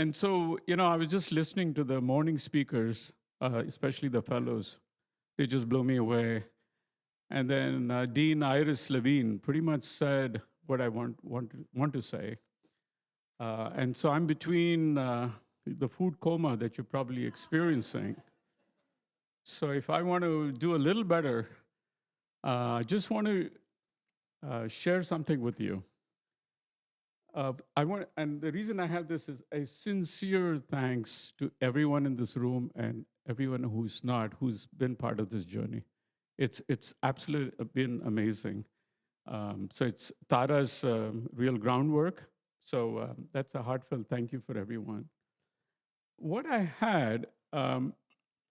And so, I was just listening to the morning speakers, especially the fellows. They just blew me away. And then Dean Iris Levine pretty much said what I want to say. And so I'm between the food coma that you're probably experiencing. So if I want to do a little better, I just want to share something with you. And the reason I have this is a sincere thanks to everyone in this room and everyone who's not, who's been part of this journey. It's absolutely been amazing. So it's Tara's real groundwork. So that's a heartfelt thank you for everyone. What I had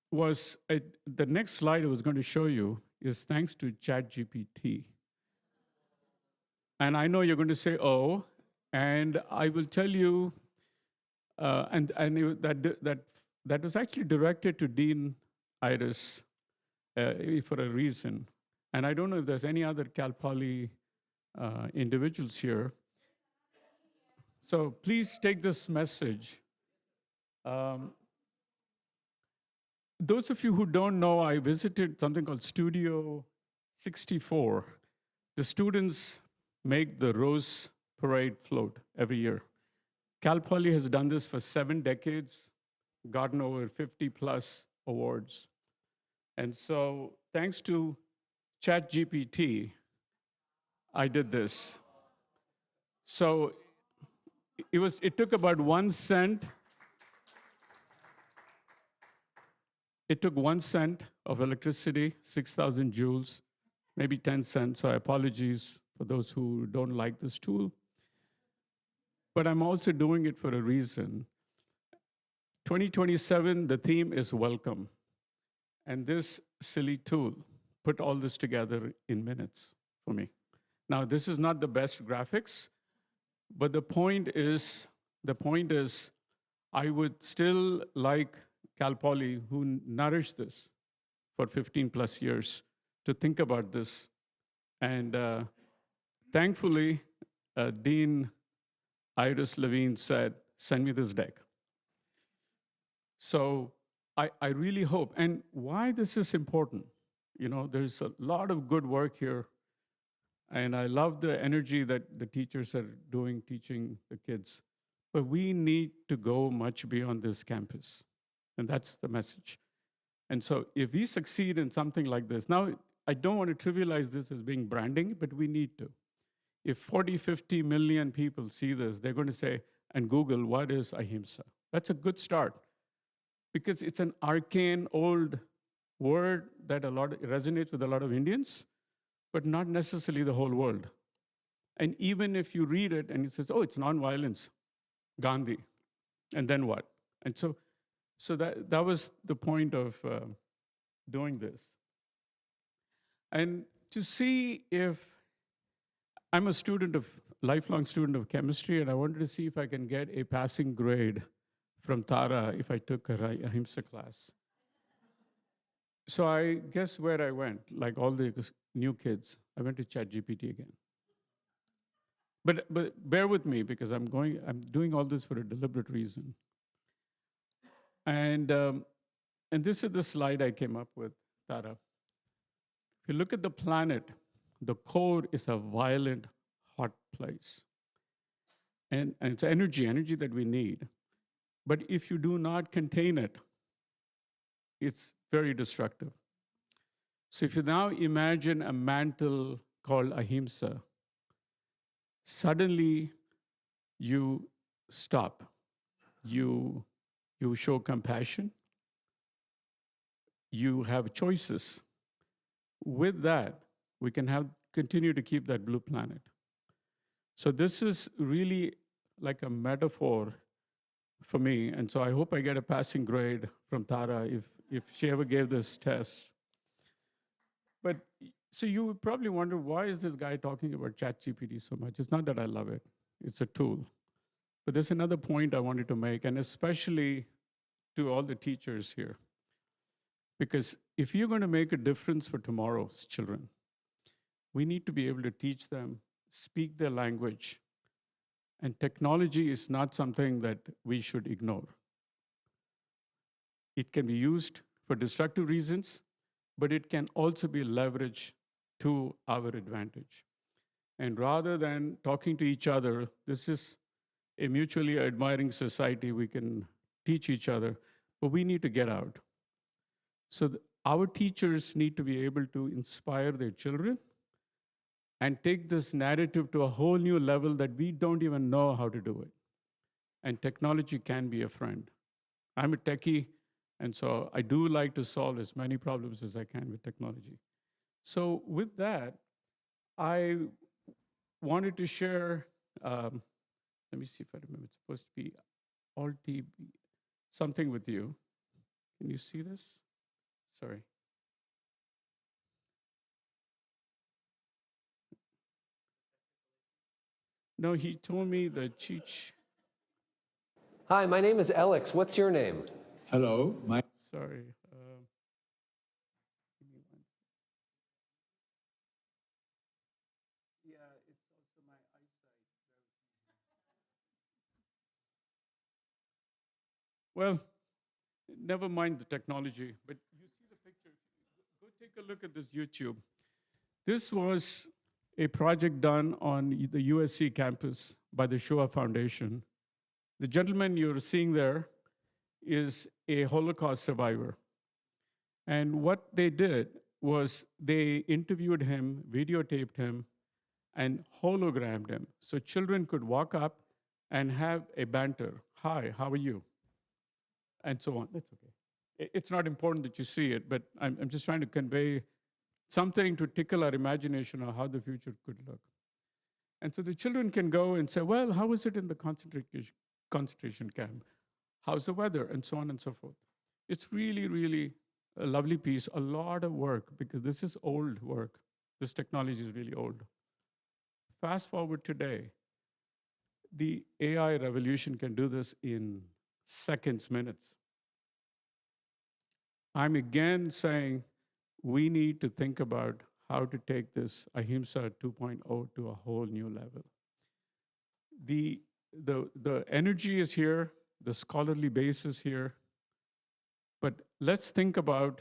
was the next slide I was going to show you is thanks to ChatGPT. And I know you're going to say, oh, and I will tell you, that was actually directed to Dean Iris for a reason. And I don't know if there's any other Cal Poly individuals here. So please take this message. Those of you who don't know, I visited something called Studio 64. The students make the Rose Parade float every year. Cal Poly has done this for 7 decades, gotten over 50 plus awards. And so thanks to ChatGPT, I did this. So it took about 1 cent. It took 1 cent of electricity, 6,000 joules, maybe 10 cents. So apologies for those who don't like this tool. But I'm also doing it for a reason. 2027, the theme is welcome. And this silly tool put all this together in minutes for me. Now, this is not the best graphics, but the point is, I would still like Cal Poly, who nourished this for 15 plus years, to think about this. And thankfully, Dean Iris Levine said, send me this deck. So I really hope, and why this is important, there's a lot of good work here, and I love the energy that the teachers are doing, teaching the kids. But we need to go much beyond this campus, and that's the message. And so if we succeed in something like this, now I don't want to trivialize this as being branding, but we need to. If 40, 50 million people see this, they're going to say, and Google, what is Ahimsa? That's a good start, because it's an arcane old word that resonates with a lot of Indians, but not necessarily the whole world. And even if you read it and it says, oh, it's nonviolence, Gandhi, and then what? And so that was the point of doing this. And to see if I'm a lifelong student of chemistry, and I wanted to see if I can get a passing grade from Tara if I took her Ahimsa class. So I guess where I went, like all the new kids, I went to ChatGPT again. But bear with me, because I'm doing all this for a deliberate reason. And this is the slide I came up with, Tara. If you look at the planet, the core is a violent, hot place. And it's energy that we need. But if you do not contain it, it's very destructive. So if you now imagine a mantle called Ahimsa, suddenly you stop. You show compassion. You have choices. With that, we can continue to keep that blue planet. So this is really like a metaphor for me. And so I hope I get a passing grade from Tara if she ever gave this test. But so you would probably wonder, why is this guy talking about ChatGPT so much? It's not that I love it. It's a tool. But there's another point I wanted to make, and especially to all the teachers here. Because if you're going to make a difference for tomorrow's children, we need to be able to teach them, speak their language, And technology is not something that we should ignore. It can be used for destructive reasons, but it can also be leveraged to our advantage. And rather than talking to each other, this is a mutually admiring society. We can teach each other, but we need to get out. So our teachers need to be able to inspire their children and take this narrative to a whole new level that we don't even know how to do it. And technology can be a friend. I'm a techie, and so I do like to solve as many problems as I can with technology. So with that, I wanted to share, let me see if I remember, it's supposed to be Alt something with you. Can you see this? Sorry. No, he told me the cheat. Hi, my name is Alex. What's your name? Hello, Sorry. Yeah, it's also my eyesight. Well, never mind the technology, but you see the picture. Go take a look at this YouTube. This was a project done on the USC campus by the Shoah Foundation. The gentleman you're seeing there is a Holocaust survivor. And what they did was they interviewed him, videotaped him, and hologrammed him. So children could walk up and have a banter. Hi, how are you? And so on. That's okay. It's not important that you see it, but I'm just trying to convey something to tickle our imagination of how the future could look. And so the children can go and say, well, how was it in the concentration camp? How's the weather? And so on and so forth. It's really, really a lovely piece, a lot of work, because this is old work. This technology is really old. Fast forward today, the AI revolution can do this in seconds, minutes. I'm again saying we need to think about how to take this Ahimsa 2.0 to a whole new level. The energy is here, the scholarly base is here, but let's think about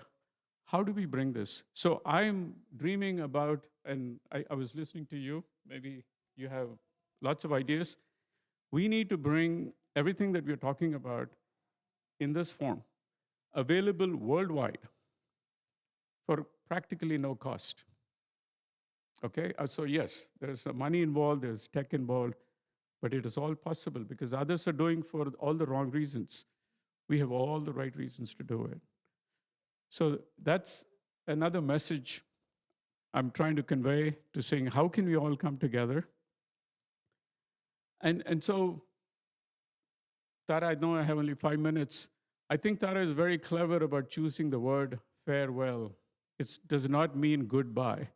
how do we bring this? So I'm dreaming about, and I was listening to you, maybe you have lots of ideas. We need to bring everything that we're talking about in this form, available worldwide for practically no cost. Okay, so yes, there's money involved, there's tech involved, but it is all possible because others are doing for all the wrong reasons. We have all the right reasons to do it. So that's another message I'm trying to convey to saying, how can we all come together? And so, Tara, I know I have only 5 minutes. I think Tara is very clever about choosing the word farewell. It does not mean goodbye.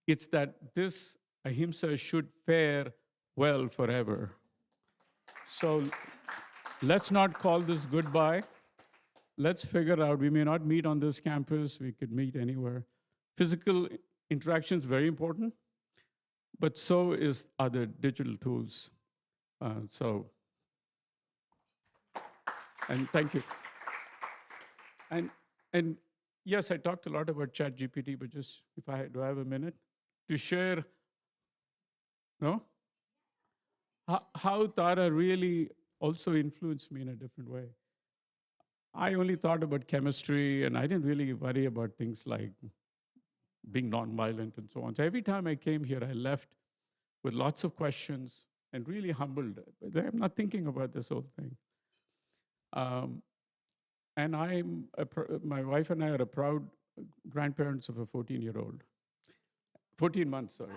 It's that this ahimsa should fare well forever. So let's not call this goodbye. Let's figure out, we may not meet on this campus, we could meet anywhere. Physical interaction is very important, but so is other digital tools. And thank you. And yes, I talked a lot about ChatGPT, but just do I have a minute to share? No? How Tara really also influenced me in a different way. I only thought about chemistry, and I didn't really worry about things like being nonviolent and so on. So every time I came here, I left with lots of questions and really humbled. I'm not thinking about this whole thing. And my wife and I are a proud grandparents of a 14-year-old. 14 months, sorry.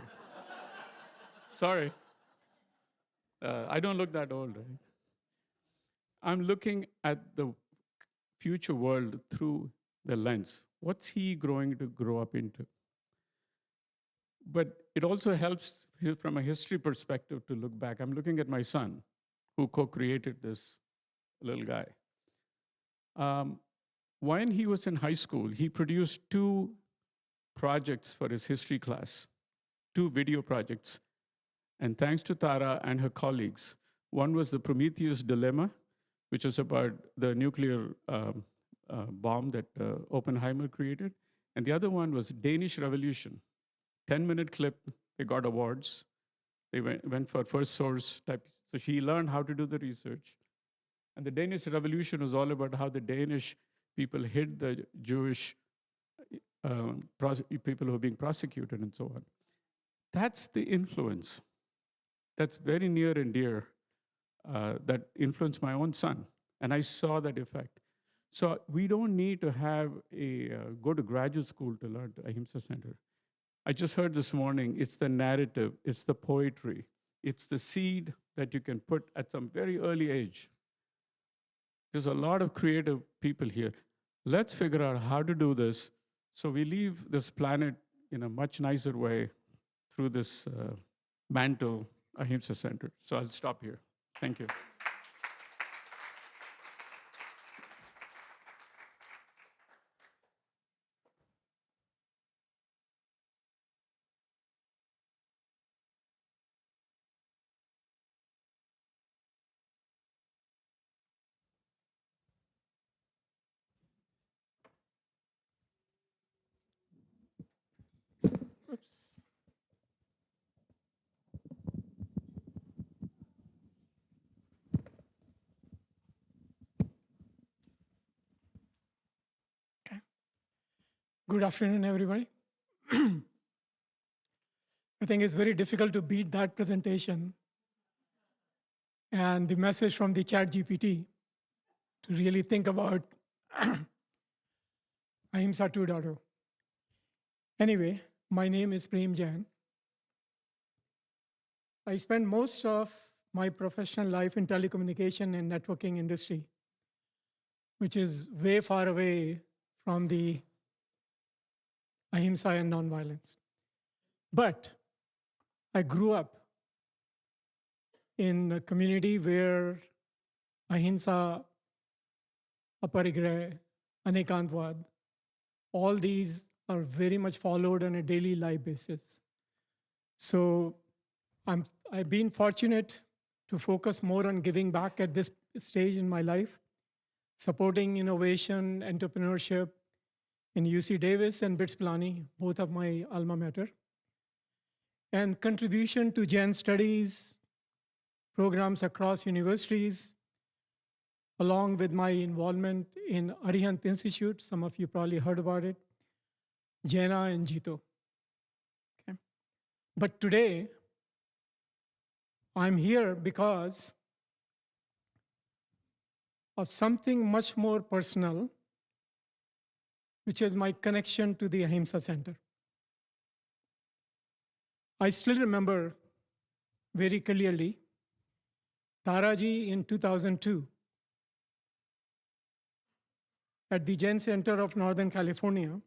Sorry. I don't look that old, right? I'm looking at the future world through the lens. What's he growing to grow up into? But it also helps from a history perspective to look back. I'm looking at my son, who co-created this little guy. When he was in high school, he produced 2 projects for his history class, 2 video projects. And thanks to Tara and her colleagues, one was the Prometheus dilemma, which is about the nuclear bomb that Oppenheimer created. And the other one was Danish Revolution. 10-minute clip, they got awards. They went for first source type. So she learned how to do the research. And the Danish Revolution was all about how the Danish people hid the Jewish people who were being prosecuted and so on. That's the influence. That's very near and dear that influenced my own son. And I saw that effect. So we don't need to have go to graduate school to learn the Ahimsa Center. I just heard this morning, it's the narrative, it's the poetry, it's the seed that you can put at some very early age. There's a lot of creative people here. Let's figure out how to do this so we leave this planet in a much nicer way through this mantle, Ahimsa Center. So I'll stop here. Thank you. Good afternoon, everybody. I think it's very difficult to beat that presentation and the message from the chat GPT to really think about Ahimsa 2.0. Anyway, my name is Prem Jain. I spent most of my professional life in telecommunication and networking industry, which is way far away from the Ahimsa and nonviolence. But I grew up in a community where Ahimsa, Aparigraha, Anekantvad, all these are very much followed on a daily life basis. So I've been fortunate to focus more on giving back at this stage in my life, supporting innovation, entrepreneurship, in UC Davis and BITS Pilani, both of my alma mater, and contribution to Gen Studies programs across universities, along with my involvement in Arihant Institute. Some of you probably heard about it, Jena and Jito. Okay. But today, I'm here because of something much more personal, which is my connection to the Ahimsa Center. I still remember very clearly Taraji in 2002 at the Gen Center of Northern California,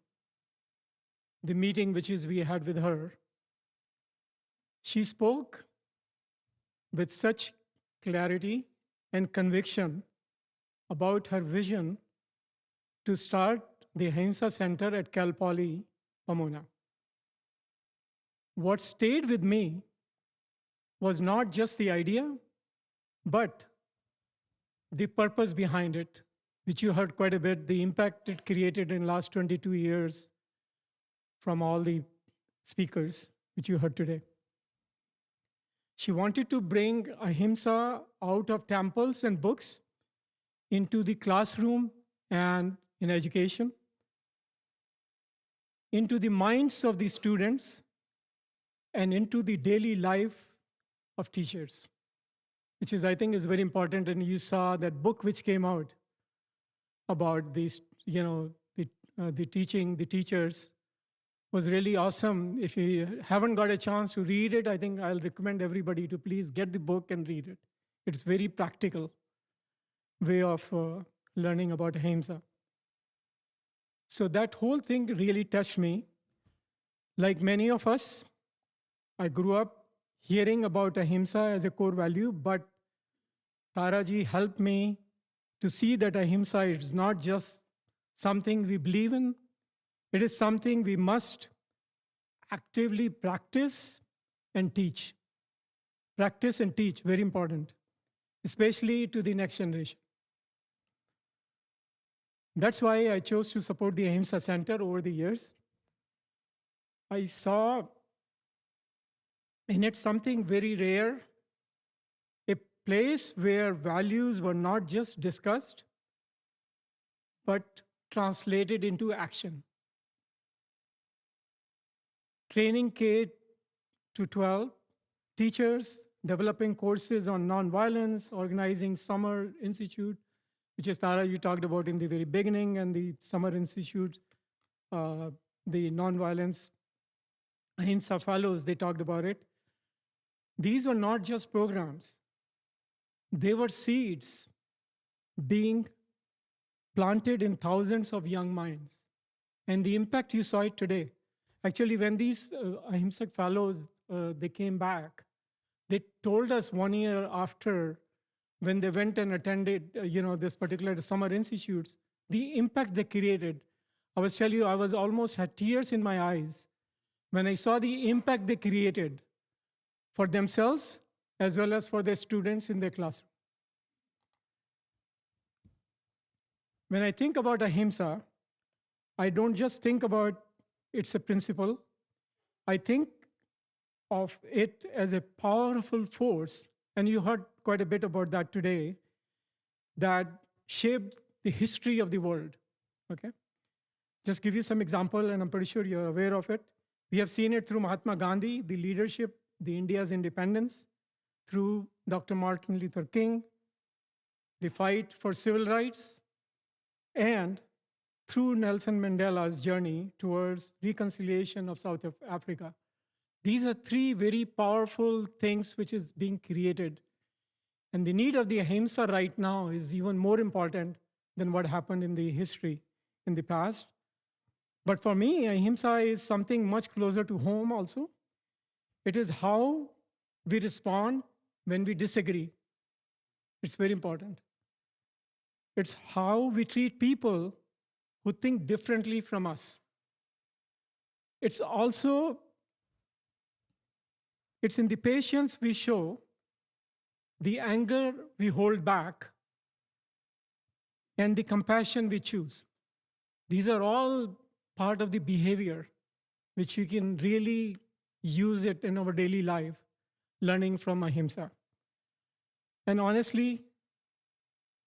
the meeting which we had with her. She spoke with such clarity and conviction about her vision to start the Ahimsa Center at Cal Poly, Pomona. What stayed with me was not just the idea, but the purpose behind it, which you heard quite a bit, the impact it created in the last 22 years from all the speakers, which you heard today. She wanted to bring Ahimsa out of temples and books into the classroom and in education, into the minds of the students, and into the daily life of teachers, which is, I think, is very important. And you saw that book which came out about these, the teaching, the teachers, was really awesome. If you haven't got a chance to read it, I think I'll recommend everybody to please get the book and read it. It's very practical way of learning about Ahimsa. So that whole thing really touched me. Like many of us, I grew up hearing about Ahimsa as a core value, but Taraji helped me to see that Ahimsa is not just something we believe in, it is something we must actively practice and teach. practice and teach, very important, especially to the next generation. That's why I chose to support the Ahimsa Center over the years. I saw in it something very rare, a place where values were not just discussed, but translated into action. Training K to 12 teachers, developing courses on nonviolence, organizing summer institute, which is Tara you talked about in the very beginning, and the summer institute, the nonviolence Ahimsa fellows, they talked about it. These were not just programs. They were seeds being planted in thousands of young minds. And the impact, you saw it today. Actually, when these Ahimsa fellows, they came back, they told us 1 year after, when they went and attended this particular summer institutes, the impact they created. I was telling you, I was almost had tears in my eyes when I saw the impact they created for themselves as well as for their students in their classroom. When I think about Ahimsa, I don't just think about it's a principle. I think of it as a powerful force, and you heard quite a bit about that today, that shaped the history of the world. Okay? Just give you some example, and I'm pretty sure you're aware of it. We have seen it through Mahatma Gandhi, the leadership, the India's independence, through Dr. Martin Luther King, the fight for civil rights, and through Nelson Mandela's journey towards reconciliation of South Africa. These are three very powerful things which is being created. And the need of the Ahimsa right now is even more important than what happened in the history in the past. But for me, Ahimsa is something much closer to home also. It is how we respond when we disagree. It's very important. It's how we treat people who think differently from us. It's in the patience we show, the anger we hold back, and the compassion we choose. These are all part of the behavior which we can really use it in our daily life, learning from Ahimsa. And honestly,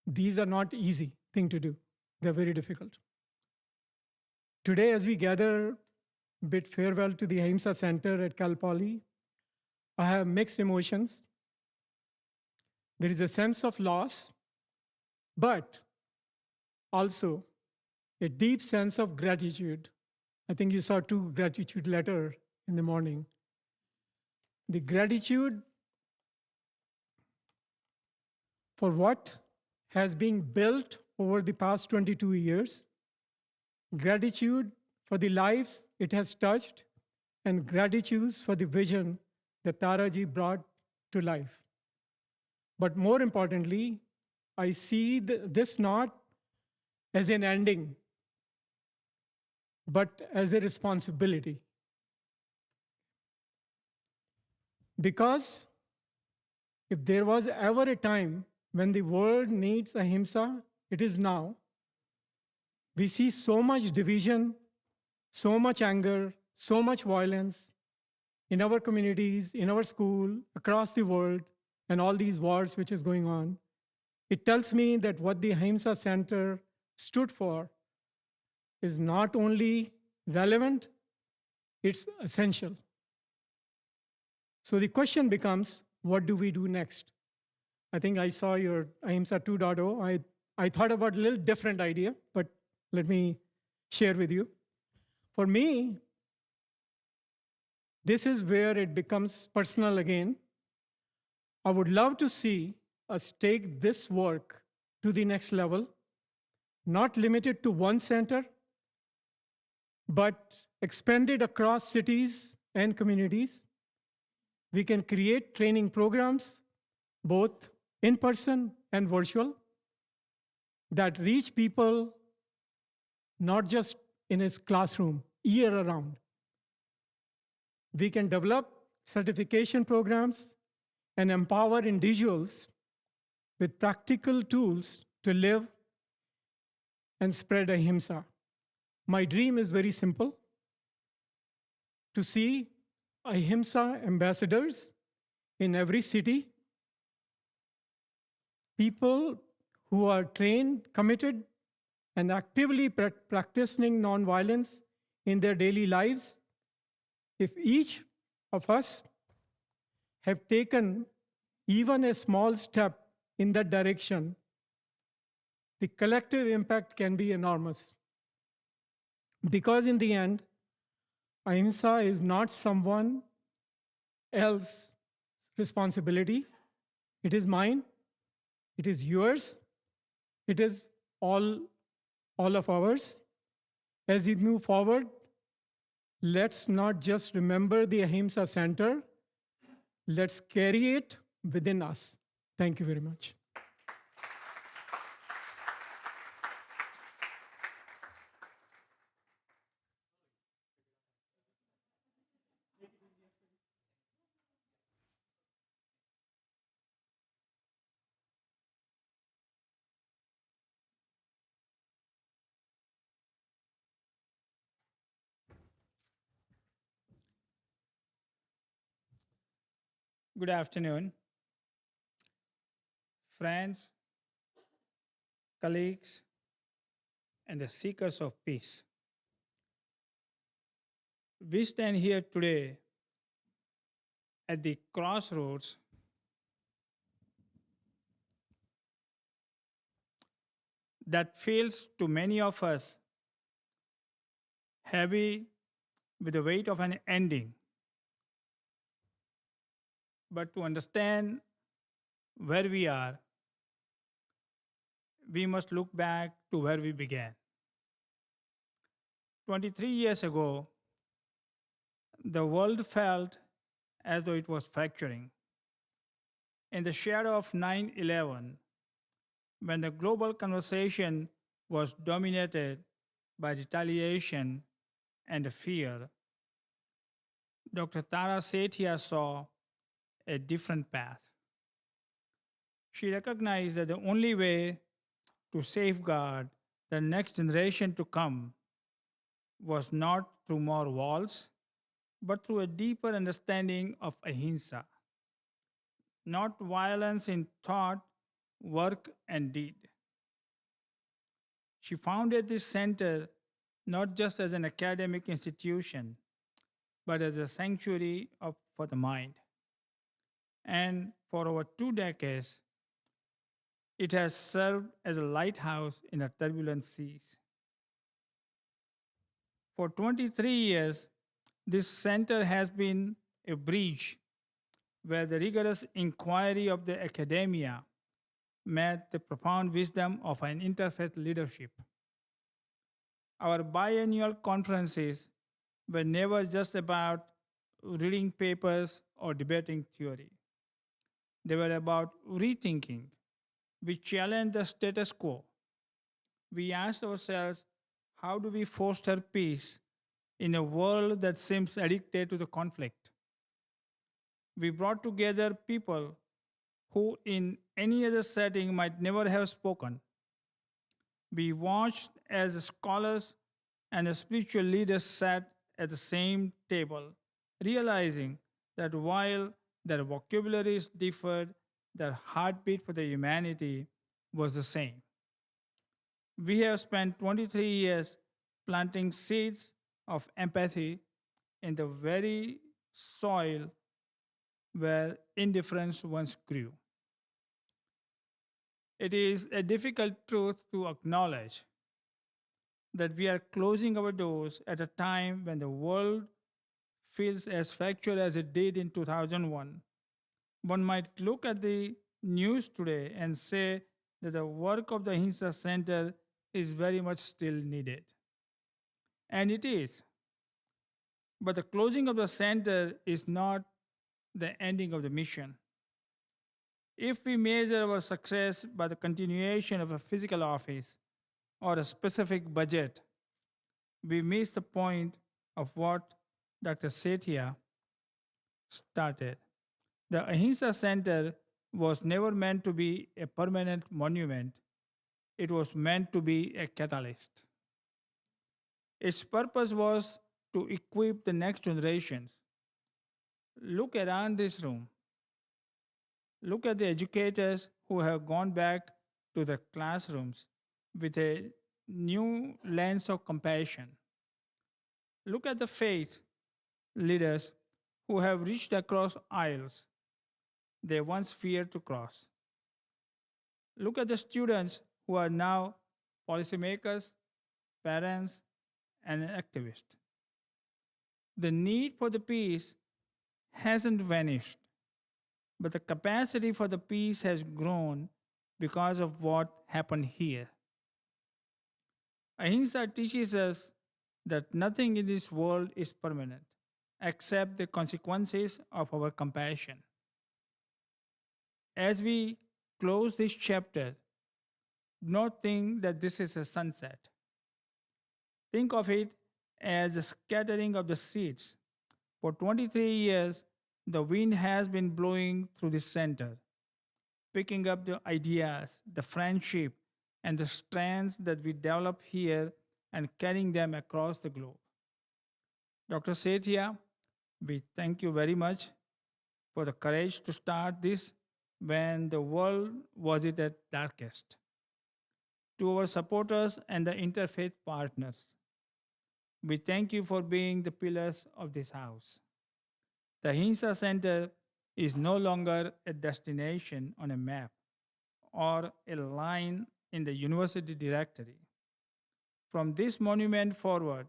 these are not easy thing to do. They're very difficult. Today, as we gather, bid farewell to the Ahimsa Center at Cal Poly, I have mixed emotions. There is a sense of loss, but also a deep sense of gratitude. I think you saw 2 gratitude letters in the morning. The gratitude for what has been built over the past 22 years, gratitude for the lives it has touched, and gratitude for the vision that Taraji brought to life. But more importantly, I see this not as an ending, but as a responsibility. Because if there was ever a time when the world needs Ahimsa, it is now. We see so much division, so much anger, so much violence in our communities, in our school, across the world, and all these wars which is going on. It tells me that what the Ahimsa Center stood for is not only relevant, it's essential. So the question becomes, what do we do next? I think I saw your Ahimsa 2.0. I thought about a little different idea, but let me share with you. For me, this is where it becomes personal again. I would love to see us take this work to the next level, not limited to one center, but expanded across cities and communities. We can create training programs, both in person and virtual, that reach people not just in his classroom, year around. We can develop certification programs and empower individuals with practical tools to live and spread ahimsa. My dream is very simple: to see ahimsa ambassadors in every city, people who are trained, committed, and actively practicing nonviolence in their daily lives. If each of us have taken even a small step in that direction, the collective impact can be enormous. Because in the end, ahimsa is not someone else's responsibility. It is mine, it is yours, it is all of ours. As we move forward, let's not just remember the Ahimsa Center, let's carry it within us. Thank you very much. Good afternoon, friends, colleagues, and the seekers of peace. We stand here today at the crossroads that feels to many of us heavy with the weight of an ending. But to understand where we are, we must look back to where we began. 23 years ago, the world felt as though it was fracturing. In the shadow of 9/11, when the global conversation was dominated by retaliation and fear, Dr. Tara Sethia saw a different path. She recognized that the only way to safeguard the next generation to come was not through more walls, but through a deeper understanding of ahimsa, not violence in thought, work, and deed. She founded this center not just as an academic institution, but as a sanctuary for the mind. And for over 2 decades, it has served as a lighthouse in a turbulent seas. For 23 years, this center has been a bridge where the rigorous inquiry of the academia met the profound wisdom of an interfaith leadership. Our biennial conferences were never just about reading papers or debating theory. They were about rethinking. We challenged the status quo. We asked ourselves, how do we foster peace in a world that seems addicted to the conflict? We brought together people who, in any other setting, might never have spoken. We watched as scholars and spiritual leaders sat at the same table, realizing that while their vocabularies differed, their heartbeat for the humanity was the same. We have spent 23 years planting seeds of empathy in the very soil where indifference once grew. It is a difficult truth to acknowledge that we are closing our doors at a time when the world feels as fractured as it did in 2001. One might look at the news today and say that the work of the Ahimsa Center is very much still needed. And it is. But the closing of the center is not the ending of the mission. If we measure our success by the continuation of a physical office or a specific budget, we miss the point of what Dr. Setia started. The Ahimsa Center was never meant to be a permanent monument, it was meant to be a catalyst. Its purpose was to equip the next generations. Look around this room. Look at the educators who have gone back to the classrooms with a new lens of compassion. Look at the faith leaders who have reached across aisles they once feared to cross. Look at the students who are now policymakers, parents, and activists. The need for the peace hasn't vanished, but the capacity for the peace has grown because of what happened here. Ahimsa teaches us that nothing in this world is permanent except the consequences of our compassion. As we close this chapter, do not think that this is a sunset. Think of it as a scattering of the seeds. For 23 years, the wind has been blowing through the center, picking up the ideas, the friendship, and the strands that we develop here and carrying them across the globe. Dr. Setia, we thank you very much for the courage to start this when the world was at its darkest. To our supporters and the interfaith partners, we thank you for being the pillars of this house. The Ahimsa Center is no longer a destination on a map or a line in the university directory. From this monument forward,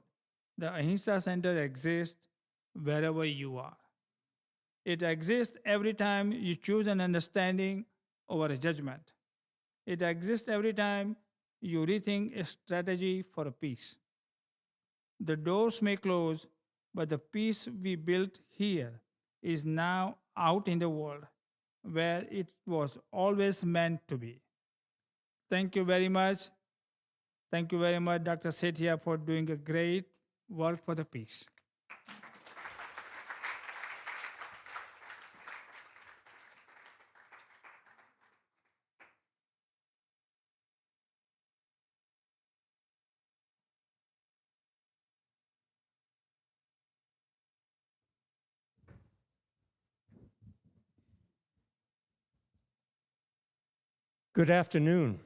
the Ahimsa Center exists wherever you are. It exists every time you choose an understanding over a judgment. It exists every time you rethink a strategy for a peace. The doors may close, but the peace we built here is now out in the world where it was always meant to be. Thank you very much. Thank you very much, Dr. Setia, for doing a great work for the peace. Good afternoon.